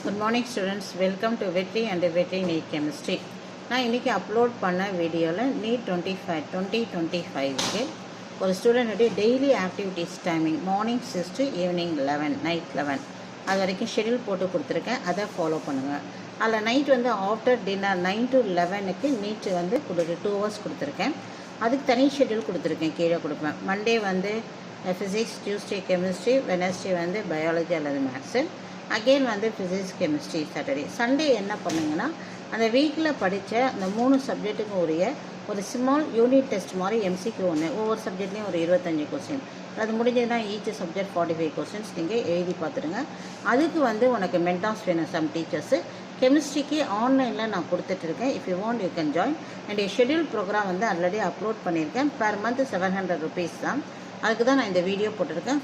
Good morning students, welcome to Vetri and Vetri NEET Chemistry. நான் இன்றைக்கி upload பண்ண வீடியோவில் நீட் 2025க்கு ஒரு ஸ்டூடெண்ட்டுடைய daily activities timing morning 6 to evening 11 night 11 அது வரைக்கும் ஷெடியூல் போட்டு கொடுத்துருக்கேன். அதை ஃபாலோ பண்ணுங்கள். அதில் நைட் வந்து ஆஃப்டர் டின்னர் 9 to 11க்கு நீட் வந்து 2 hours கொடுத்துருக்கேன். அதுக்கு தனி ஷெடியூல் கொடுத்துருக்கேன், கீழே கொடுப்பேன். மண்டே வந்து ஃபிசிக்ஸ், டியூஸ்டே கெமிஸ்ட்ரி, வெனஸ்டே வந்து பயாலஜி அல்லது மேக்ஸு, அகெயின் வந்து ஃபிசிக்ஸ், கெமிஸ்ட்ரி, சாட்டர்டே. சண்டே என்ன பண்ணுங்கன்னா அந்த வீக்கில் படித்த அந்த 3 சப்ஜெக்ட்டுக்கும் உரிய ஒரு ஸ்மால் யூனிட் டெஸ்ட் மாதிரி எம்சிக்கு ஒன்று, ஒவ்வொரு சப்ஜெக்ட்லேயும் ஒரு 25 கொஸ்டின். அது முடிஞ்சதுன்னா ஈச் சப்ஜெக்ட் 45 கொஸ்டின்ஸ் நீங்கள் எழுதி பார்த்துடுங்க. அதுக்கு வந்து உனக்கு மென்டாஸ் வேணும், சம் டீச்சர்ஸு. கெமிஸ்ட்ரிக்கு ஆன்லைனில் நான் கொடுத்துட்ருக்கேன். If you want you can join. And schedule program வந்து ஆல்ரெடி அப்லோட் பண்ணியிருக்கேன். பெர் மந்த் 700 rupees தான். அதுக்கு தான் நான் இந்த வீடியோ போட்டிருக்கேன்.